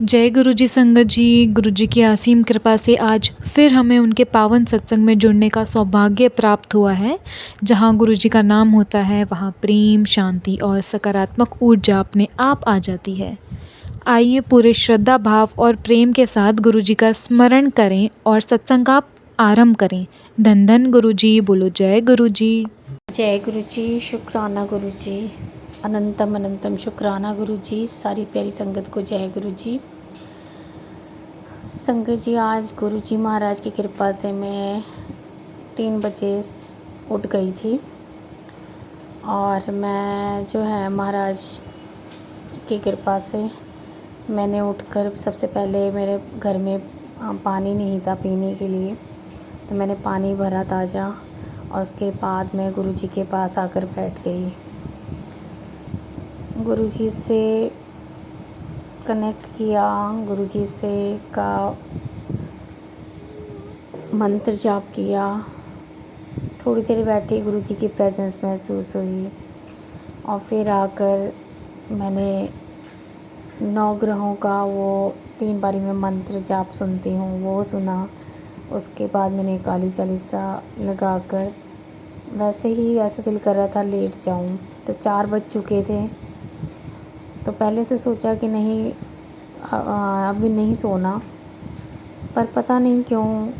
जय गुरु जी संगत जी। गुरु जी की असीम कृपा से आज फिर हमें उनके पावन सत्संग में जुड़ने का सौभाग्य प्राप्त हुआ है। जहाँ गुरु जी का नाम होता है वहाँ प्रेम, शांति और सकारात्मक ऊर्जा अपने आप आ जाती है। आइए पूरे श्रद्धा भाव और प्रेम के साथ गुरु जी का स्मरण करें और सत्संग का आरंभ करें। धन धन गुरु जी, बोलो जय गुरु जी। जय गुरु जी, शुक्राना गुरु जी, अनंतम अनंतम शुक्राना गुरु जी। सारी प्यारी संगत को जय गुरु जी। संगत जी, आज गुरु जी महाराज की कृपा से मैं 3 बजे उठ गई थी और मैं जो है महाराज की कृपा से मैंने उठकर सबसे पहले मेरे घर में पानी नहीं था पीने के लिए, तो मैंने पानी भरा ताज़ा और उसके बाद मैं गुरुजी के पास आकर बैठ गई। गुरुजी से कनेक्ट किया, गुरुजी से का मंत्र जाप किया। थोड़ी देर बैठी, गुरुजी की प्रेजेंस महसूस हुई और फिर आकर मैंने 9 ग्रहों का वो 3 बारी में मंत्र जाप सुनती हूँ, वो सुना। उसके बाद मैंने काली चालीसा लगाकर वैसे ही ऐसा दिल कर रहा था लेट जाऊं, तो 4 बज चुके थे। तो पहले से सोचा कि नहीं, अभी नहीं सोना, पर पता नहीं क्यों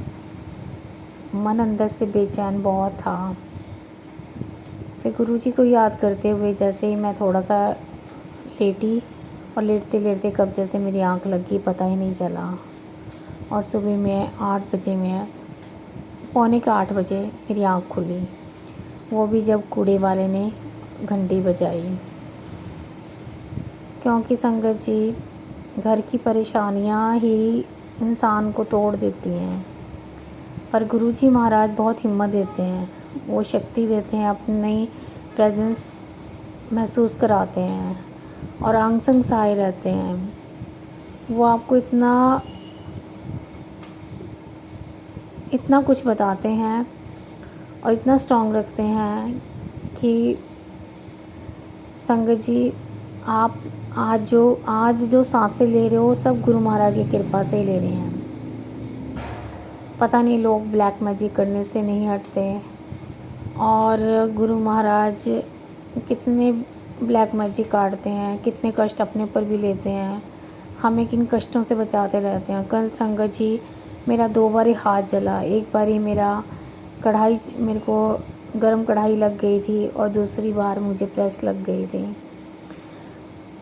मन अंदर से बेचैन बहुत था। फिर गुरुजी को याद करते हुए जैसे ही मैं थोड़ा सा लेटी और लेटते लेटते कब जैसे मेरी आंख लगी पता ही नहीं चला। और सुबह में 8 बजे में पौने का 8 बजे मेरी आंख खुली, वो भी जब कूड़े वाले ने घंटी बजाई। क्योंकि संगत जी, घर की परेशानियां ही इंसान को तोड़ देती हैं, पर गुरुजी महाराज बहुत हिम्मत देते हैं, वो शक्ति देते हैं, अपनी प्रेजेंस महसूस कराते हैं और अंग संग सहाय रहते हैं। वो आपको इतना कुछ बताते हैं और इतना स्ट्रॉन्ग रखते हैं कि संगत जी, आप आज जो सांसें ले रहे हो सब गुरु महाराज की कृपा से ही ले रहे हैं। पता नहीं लोग ब्लैक मैजिक करने से नहीं हटते, और गुरु महाराज कितने ब्लैक मैजिक काटते हैं, कितने कष्ट अपने पर भी लेते हैं, हमें किन कष्टों से बचाते रहते हैं। कल संगत जी मेरा 2 बारी हाथ जला, एक बारी मेरा मेरे को गरम कढ़ाई लग गई थी और दूसरी बार मुझे प्रेस लग गई थी।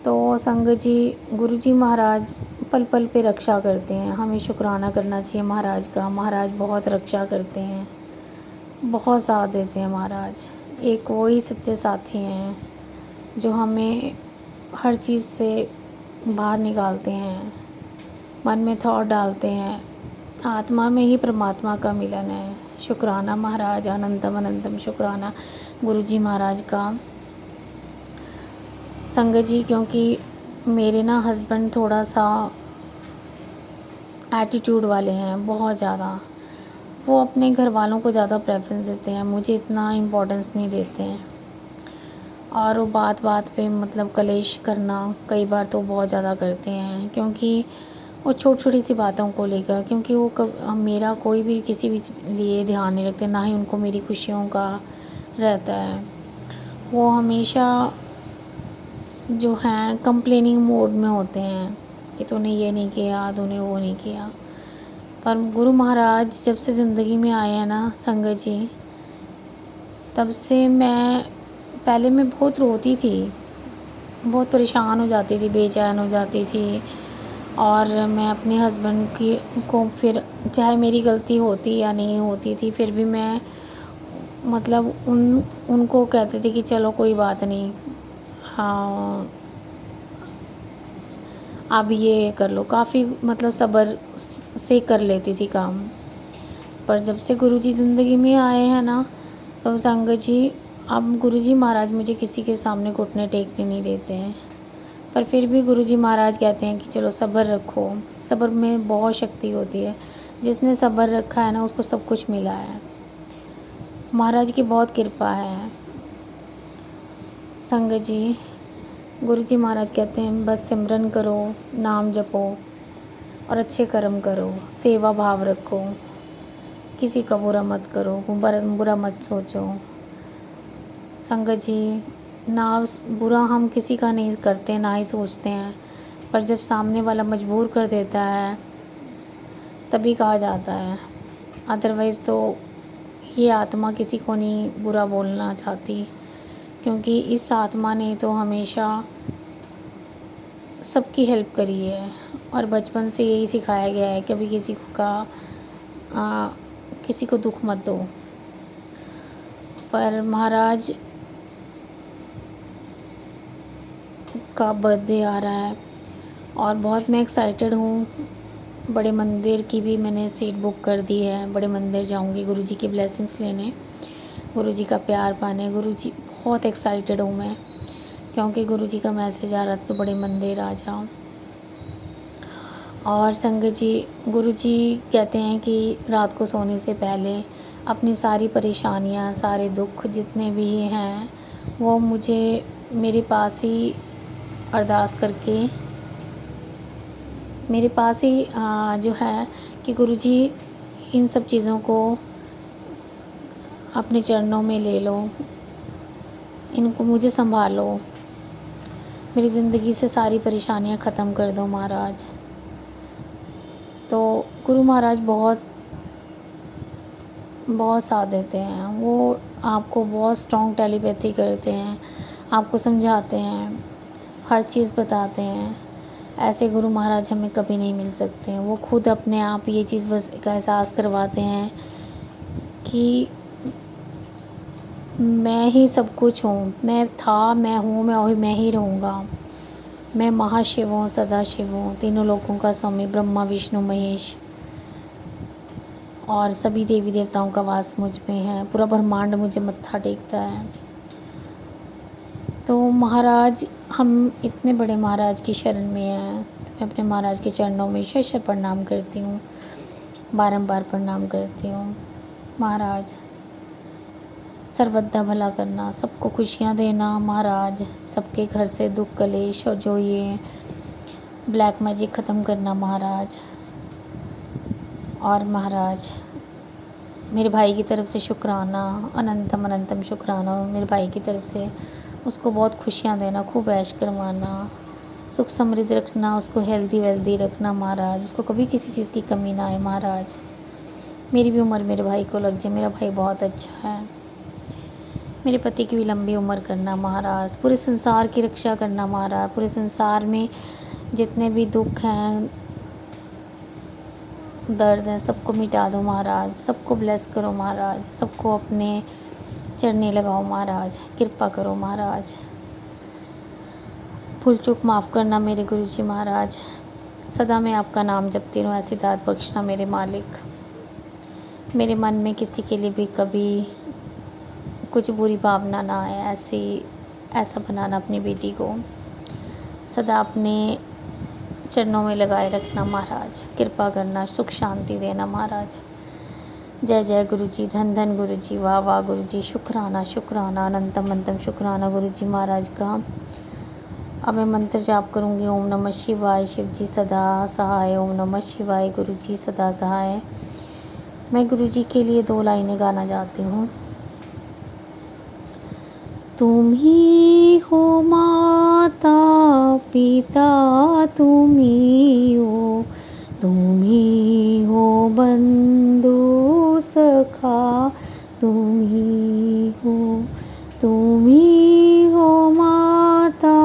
तो संगत जी, गुरुजी महाराज पल पल पे रक्षा करते हैं, हमें शुक्राना करना चाहिए महाराज का। महाराज बहुत रक्षा करते हैं, बहुत साथ देते हैं महाराज। एक वही सच्चे साथी हैं जो हमें हर चीज़ से बाहर निकालते हैं, मन में थॉट डालते हैं, आत्मा में ही परमात्मा का मिलन है। शुक्राना महाराज, अनंतम अनंतम शुक्राना गुरुजी महाराज का। संगत जी, क्योंकि मेरे ना हस्बैंड थोड़ा सा एटीट्यूड वाले हैं, बहुत ज़्यादा। वो अपने घर वालों को ज़्यादा प्रेफरेंस देते हैं, मुझे इतना इम्पोर्टेंस नहीं देते हैं। और वो बात बात पे मतलब कलेश करना कई बार तो बहुत ज़्यादा करते हैं, क्योंकि वो छोटी छोटी सी बातों को लेकर, क्योंकि वो मेरा कोई भी किसी भी लिए ध्यान नहीं रखते, ना ही उनको मेरी खुशियों का रहता है। वो हमेशा जो हैं कंप्लेनिंग मोड में होते हैं कि तूने ये नहीं किया, तूने वो नहीं किया। पर गुरु महाराज जब से ज़िंदगी में आए हैं ना संगत जी, तब से पहले मैं बहुत रोती थी, बहुत परेशान हो जाती थी, बेचैन हो जाती थी। और मैं अपने हस्बैंड को फिर चाहे मेरी गलती होती या नहीं होती थी, फिर भी मैं मतलब उनको कहते थे कि चलो कोई बात नहीं, हाँ अब ये कर लो, काफ़ी मतलब सब्र से कर लेती थी काम। पर जब से गुरुजी ज़िंदगी में आए हैं ना, तो संगत जी, अब गुरुजी महाराज मुझे किसी के सामने घुटने टेकने नहीं देते हैं। पर फिर भी गुरुजी महाराज कहते हैं कि चलो सब्र रखो, सब्र में बहुत शक्ति होती है, जिसने सब्र रखा है ना उसको सब कुछ मिला है। महाराज की बहुत कृपा है संगत जी। गुरुजी महाराज कहते हैं बस सिमरन करो, नाम जपो, और अच्छे कर्म करो, सेवा भाव रखो, किसी का बुरा मत करो, बुरा मत सोचो। संगत जी, ना बुरा हम किसी का नहीं करते, ना ही सोचते हैं, पर जब सामने वाला मजबूर कर देता है तभी कहा जाता है। अदरवाइज़ तो ये आत्मा किसी को नहीं बुरा बोलना चाहती, क्योंकि इस आत्मा ने तो हमेशा सबकी हेल्प करी है और बचपन से यही सिखाया गया है, कभी किसी को दुख मत दो। पर महाराज का बर्थडे आ रहा है और बहुत मैं एक्साइटेड हूँ। बड़े मंदिर की भी मैंने सीट बुक कर दी है, बड़े मंदिर जाऊँगी गुरुजी की ब्लेसिंग्स लेने, गुरुजी का प्यार पाने। गुरुजी, बहुत एक्साइटेड हूँ मैं, क्योंकि गुरुजी का मैसेज आ रहा था तो बड़े मंदिर आ जाओ। और संगत जी, गुरुजी कहते हैं कि रात को सोने से पहले अपनी सारी परेशानियाँ, सारे दुख जितने भी हैं वो मुझे मेरे पास ही अरदास करके, मेरे पास ही जो है कि गुरुजी इन सब चीज़ों को अपने चरणों में ले लो, इनको मुझे संभालो, मेरी ज़िंदगी से सारी परेशानियाँ ख़त्म कर दो महाराज। तो गुरु महाराज बहुत साथ देते हैं, वो आपको बहुत स्ट्रॉन्ग टेलीपैथी करते हैं, आपको समझाते हैं, हर चीज़ बताते हैं। ऐसे गुरु महाराज हमें कभी नहीं मिल सकते हैं। वो खुद अपने आप ये चीज़ बस का एहसास करवाते हैं कि मैं ही सब कुछ हूँ, मैं हूँ, मैं ही रहूँगा। मैं महाशिव हूँ, सदाशिव हूँ, तीनों लोकों का स्वामी, ब्रह्मा विष्णु महेश, और सभी देवी देवताओं का वास मुझ में है, पूरा ब्रह्मांड मुझे मत्था टेकता है। तो महाराज, हम इतने बड़े महाराज की शरण में हैं, तो मैं अपने महाराज के चरणों में शत प्रणाम करती हूँ, बारंबार प्रणाम करती हूँ। महाराज, सर्वदा भला करना, सबको खुशियाँ देना महाराज, सबके घर से दुख कलेश और जो ये ब्लैक मैजिक ख़त्म करना महाराज। और महाराज, मेरे भाई की तरफ से शुक्राना, अनंतम अनंतम शुक्राना मेरे भाई की तरफ से, उसको बहुत खुशियाँ देना, खूब ऐश करवाना, सुख समृद्धि रखना, उसको हेल्दी वेल्दी रखना महाराज, उसको कभी किसी चीज़ की कमी ना आए महाराज। मेरी भी उम्र मेरे भाई को लग जाए, मेरा भाई बहुत अच्छा है। मेरे पति की भी लंबी उम्र करना महाराज, पूरे संसार की रक्षा करना महाराज, पूरे संसार में जितने भी दुख हैं, दर्द है, सबको मिटा दो महाराज, सबको ब्लेस करो महाराज, सबको अपने चरने लगाओ महाराज, कृपा करो महाराज, भूल चूक माफ़ करना मेरे गुरुजी महाराज। सदा मैं आपका नाम जपती रहूँ, ऐसी दात बख्शना मेरे मालिक। मेरे मन में किसी के लिए भी कभी कुछ बुरी भावना ना आए, ऐसा बनाना अपनी बेटी को, सदा अपने चरणों में लगाए रखना महाराज, कृपा करना, सुख शांति देना महाराज। जय जय गुरुजी, धन धन गुरुजी, वाह वाह गुरुजी, शुक्राना शुक्राना, अनंतम अनंतम शुक्राना गुरुजी महाराज का। अब मैं मंत्र जाप करूँगी, ओम नमः शिवाय, शिव जी सदा सहाय, ओम नमः शिवाय, गुरुजी सदा सहाय। मैं गुरुजी के लिए 2 लाइनें गाना चाहती हूँ। तुम ही हो माता पिता, तुम ही हो बंधु सखा, तुम ही हो माता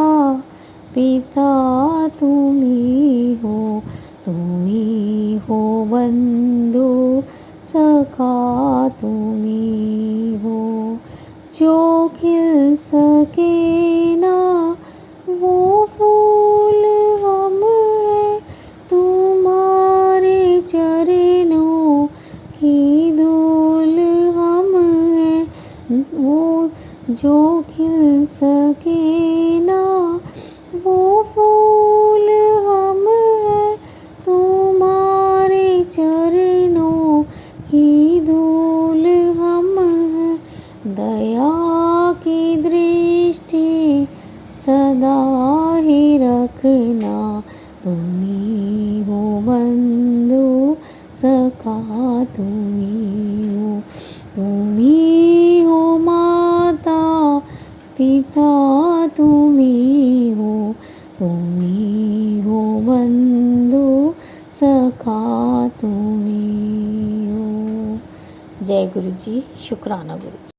पिता, तुम ही हो बंधु सखा, तुम ही हो। जो खिल सके ना वो फूल हम हैं, तुम्हारे चरणों की धूल हम हैं। वो जो खिल सके ना वो फूल हम हैं, तुम्हारे चरणों की धूल हम हैं। दया की दृष्टि सदा ही रखना, तुम ही हो बंधु तुम ही हो माता पिता तुम ही हो बंधु सखा तुम ही हो। जय गुरु जी, शुक्राना गुरु जी।